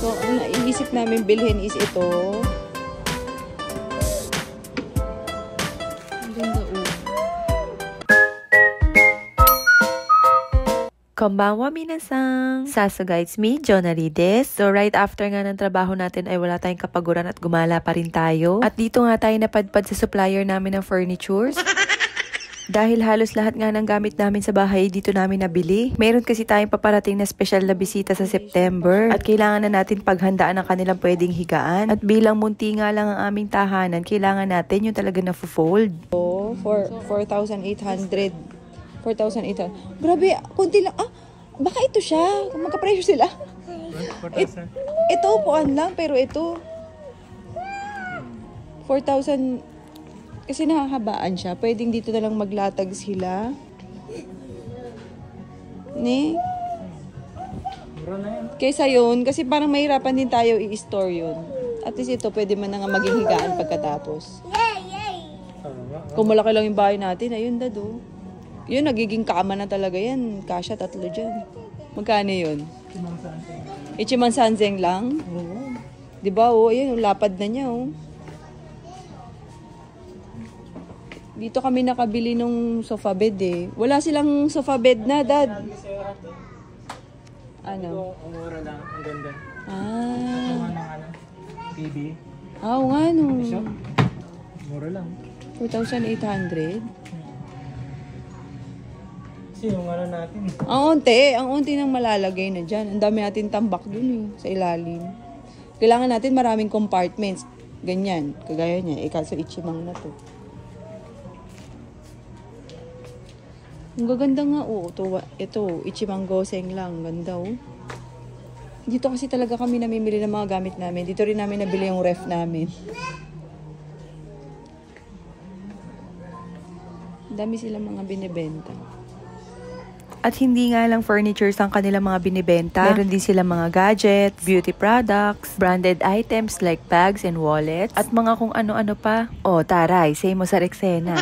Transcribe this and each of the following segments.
So, ang naiisip namin bilhin is ito. Ang ganda Konbanwa minasang! Sasaga, it's me, Jonari des. So right after nga ng trabaho natin ay wala tayong kapaguran at gumala pa rin tayo. At dito nga tayo napadpad sa supplier namin ng furnitures. Dahil halos lahat nga ng gamit namin sa bahay dito namin nabili. Meron kasi tayong paparating na special na bisita sa September. At kailangan na natin paghandaan ang kanilang pwedeng higaan. At bilang munti nga lang ang aming tahanan, kailangan natin yung talaga na-fold. So, for 4,800. 4,800. Grabe, kunti lang. Ah, baka ito siya. Magkapresyo sila. Ito, upuan lang, pero ito. 4,000. Kasi nahahabaan siya. Pwedeng dito na lang maglatag sila. Ne? Kaysa yun, kasi parang mahirapan din tayo i-store yun. At least ito, pwede man na nga maging higaan pagkatapos. Kung malaki lang yung bahay natin, ayun dado. Yun, nagiging kama na talaga yan. Kasya, 3 dyan. Magkano yun? Ichiman Sanzeng lang? Oo. Diba, oh, ayun, lapad na niya, oh. Dito kami nakabili nung sofa bed, eh. Wala silang sofa bed na, Dad. Ano? Ang mura lang, ang ganda. Ah. TV. Ah, oo nga, no. Mura lang. 4,800. Kasi yung ano natin. Ang unti nang malalagay na dyan. Ang dami natin tambak dun eh, sa ilalim. Kailangan natin maraming compartments. Ganyan, kagaya niya. Kaso ichimang na to. Ang gaganda nga, oh. Ito, ichimang goseng lang. Ganda, oh. Dito kasi talaga kami namimili ng mga gamit namin. Dito rin namin nabili yung ref namin. Dami silang mga binibenta. At hindi nga lang furnitures ang kanilang mga binibenta. Meron din silang mga gadgets, beauty products, branded items like bags and wallets, at mga kung ano-ano pa. Oh, taray, say mo sa Rexena.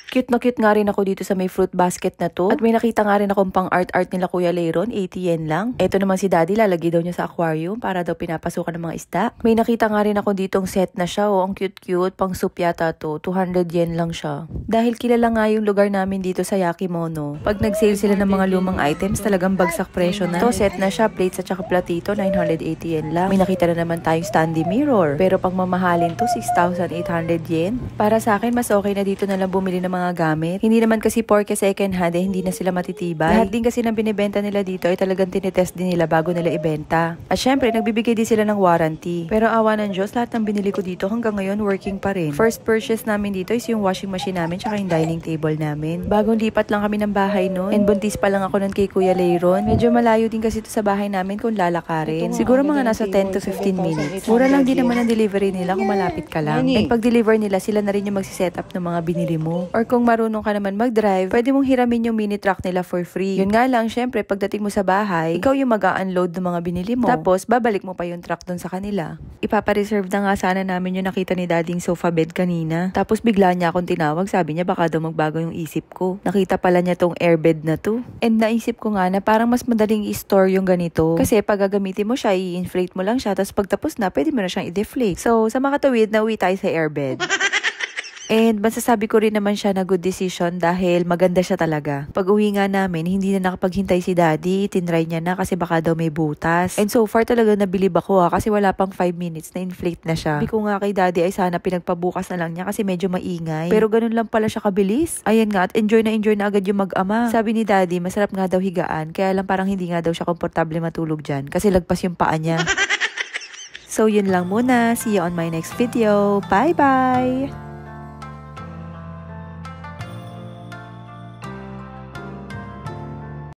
Cute na cute nga rin ako dito sa may fruit basket na to. At may nakita nga rin akong pang art niila Kuya Leiron, 80 yen lang. Ito naman si Daddy, lalagay daw niya sa aquarium para daw pinapasukan ng mga isda. May nakita nga rin ako ditong set na siya, oh, ang cute-cute, pang soup yata to, 200 yen lang siya. Dahil kilala nga yung lugar namin dito sa Yakimono. Pag nag-sale sila ng mga lumang items, talagang bagsak presyo na. To set na siya, plates at saka platito, 980 yen lang. May nakita na naman tayong standy mirror. Pero pag mamahalin to, 6,800 yen. Para sa akin, mas okay na dito na lang bumili ng mga gamit. Hindi naman kasi porke second hand, hindi na sila matitibay. Lahat din kasi ng binibenta nila dito ay talagang tinitest din nila bago nila ibenta. At syempre, nagbibigay din sila ng warranty. Pero awa ng Diyos, lahat ng binili ko dito hanggang ngayon working pa rin. First purchase namin dito is yung washing machine namin tsaka yung dining table namin. Bagong lipat lang kami ng bahay noon. And buntis pa lang ako nun kay Kuya Leiron. Medyo malayo din kasi ito sa bahay namin kung lalakarin. Siguro mga nasa 10 to 15 minutes. Mura lang din naman ang delivery nila kung malapit ka lang. And pag deliver nila, sila na rin yung magsiset up ng mga binili mo. Or kung marunong ka naman mag-drive, pwede mong hiramin yung mini truck nila for free. Yun nga lang, syempre, pagdating mo sa bahay, ikaw yung mag-unload ng mga binili mo. Tapos, babalik mo pa yung truck dun sa kanila. Ipapareserve na nga sana namin yung nakita ni Dading sofa bed kanina. Tapos, bigla niya akong tinawag. Sabi niya, baka daw magbago yung isip ko. Nakita pala niya tong airbed na to. And naisip ko nga na parang mas madaling i-store yung ganito. Kasi pag gagamitin mo siya, i-inflate mo lang siya. Tapos, pagtapos na, pwede mo na siyang i-deflate. So, sa makatawid, nauwi tayo sa airbed. And masasabi ko rin naman siya na good decision dahil maganda siya talaga. Pag uwi nga namin, hindi na nakapaghintay si Daddy. Tinry niya na kasi baka daw may butas. And so far talaga nabilib ako kasi wala pang 5 minutes na inflate na siya. Sabi ko nga kay Daddy ay sana pinagpabukas na lang niya kasi medyo maingay. Pero ganun lang pala siya kabilis. Ayan nga, at enjoy na agad yung mag-ama. Sabi ni Daddy, masarap nga daw higaan. Kaya lang parang hindi nga daw siya komportable matulog dyan kasi lagpas yung paa niya. So yun lang muna. See you on my next video. Bye-bye!